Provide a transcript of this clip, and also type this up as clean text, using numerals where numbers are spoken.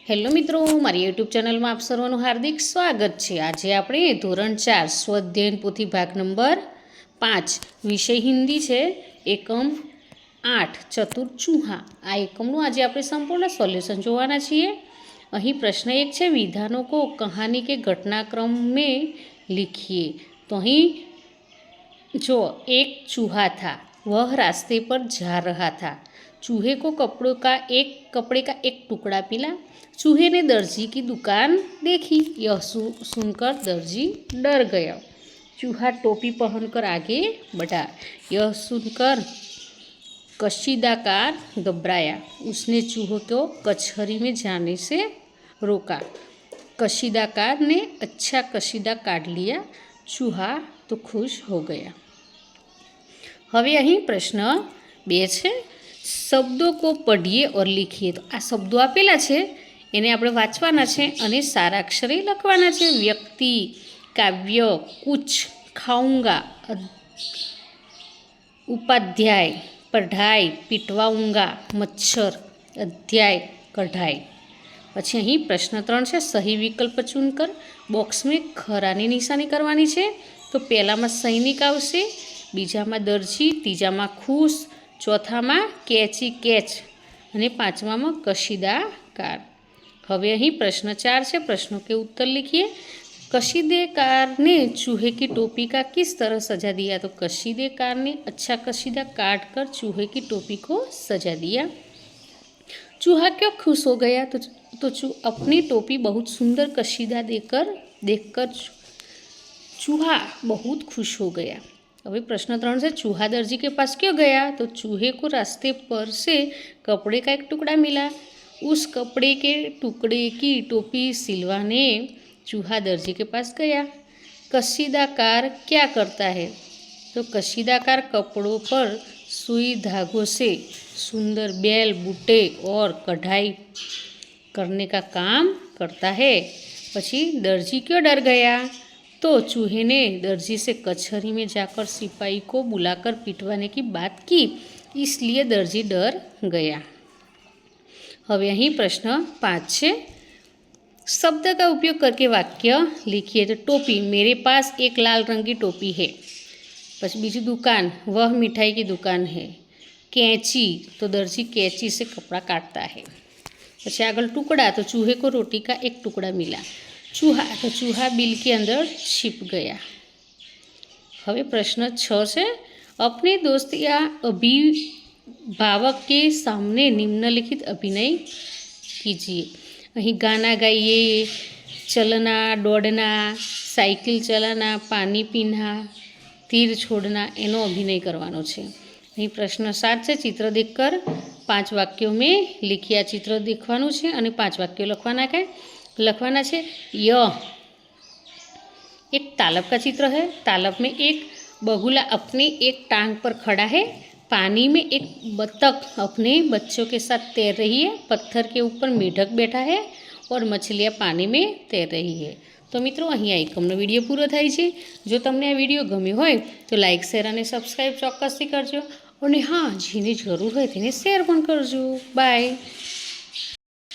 Hello મિત્રો, મારી YouTube ચેનલમાં આપ સર્વનું હાર્દિક સ્વાગત છે। આજે આપણે ધોરણ 4 સ્વાધ્યાયન પોથી ભાગ નંબર 5 વિષય હિન્દી છે, એકમ 8 ચતુર્ચૂહા। આ એકમનું આજે આપણે સંપૂર્ણ સોલ્યુશન જોવાના છીએ। અહીં પ્રશ્ન 1 છે, વિધાનો કો કહાની કે ઘટનાक्रम में लिखिए। तो અહીં जो एक चूहा था वह रास्ते पर जा रहा था। चूहे को कपड़े का एक टुकड़ा मिला। चूहे ने दर्जी की दुकान देखी। यह सुनकर दर्जी डर गया। चूहा टोपी पहनकर आगे बढ़ा। यह सुनकर कशीदाकार घबराया। उसने चूहे को कचहरी में जाने से रोका। कशीदाकार ने अच्छा कशीदा काट लिया। चूहा तो खुश हो गया। હવે અહીં પ્રશ્ન 2 છે, શબ્દો કો પઢીએ ઓર લીખીએ। તો આ શબ્દો આપેલા છે, એને આપણે વાંચવાના છે અને સારા અક્ષરે લખવાના છે। વ્યક્તિ, કાવ્ય, કુછ, ખાઉંગા, ઉપાધ્યાય, પઢાઈ, પીટવાઉંગા, મચ્છર, અધ્યાય, કઢાઈ। પછી અહીં પ્રશ્ન 3 છે, સહી વિકલ્પ ચૂનકર બોક્સ મેં ખરાની નિશાની કરવાની છે। તો પહેલામાં સૈનિક આવશે, બીજામાં દરજી, ત્રીજામાં ખુશ, ચોથામાં કેચી કેચ અને પાંચમામાં કશીદાકાર। હવે અહીં પ્રશ્ન 4 છે, પ્રશ્નો के उत्तर लिखिए। कशीदेकार ने चूहे की टोपी का किस तरह सजा दिया। तो कशीदेकार ने अच्छा कशीदा काट कर चूहे की टोपी को सजा दिया। चूहा क्यों खुश हो गया। तो अपनी टोपी बहुत सुंदर कशीदा देखकर चूहा बहुत खुश हो गया। अभी प्रश्न 3 से, चूहा दर्जी के पास क्यों गया। तो चूहे को रास्ते पर से कपड़े का एक टुकड़ा मिला। उस कपड़े के टुकड़े की टोपी सिलवाने चूहा दर्जी के पास गया। कशीदाकार क्या करता है। तो कशीदाकार कपड़ों पर सुई धागों से सुंदर बैल बूटे और कढ़ाई करने का काम करता है। પછી दर्जी क्यों डर गया। तो चूहे ने दर्जी से कचहरी में जाकर सिपाही को बुलाकर पिटवाने की बात की, इसलिए दर्जी डर गया। હવે અહીં પ્રશ્न 5 છે, शब्द का उपयोग करके वाक्य लिखिए। तो टोपी, मेरे पास एक लाल रंग की टोपी है। પછી બીજી दुकान, वह मिठाई की दुकान है। कैंची, तो दर्जी कैंची से कपड़ा काटता है। પછી આગળ टुकड़ा, तो चूहे को रोटी का एक टुकड़ा मिला। चूहा, तो चूहा बिल के अंदर छिप गया। હવે પ્રશ્ન 6 છે, अपने दोस्त या अभिभावक के सामने निम्नलिखित अभिनय कीजिए। અહીં गाना गाइए, चलना, दौड़ना, साइकिल चलाना, पानी पीना, तीर छोड़ना, એનો અભિનય કરવાનો છે। અહીં પ્રશ્ન 7 છે, चित्र देखकर 5 वाक्यों में लिखिए। આ ચિત્ર દેખવાનું છે અને 5 વાક્યો લખવાના છે। यह एक तालाब का चित्र है। तालाब में एक बगुला अपनी एक टांग पर खड़ा है। पानी में एक बतख अपने बच्चों के साथ तैर रही है। पत्थर के ऊपर मेढक बैठा है और मछलियाँ पानी में तैर रही है। तो मित्रों, અહીં આ એકમનો વિડીયો પૂરો થાય છે। જો તમને આ વિડીયો ગમ્યો હોય તો લાઇક, શેર અને સબસ્ક્રાઈબ ચોક્કસથી કરજો અને હા, જેને જરૂર હોય તેને શેર પણ કરજો। બાય।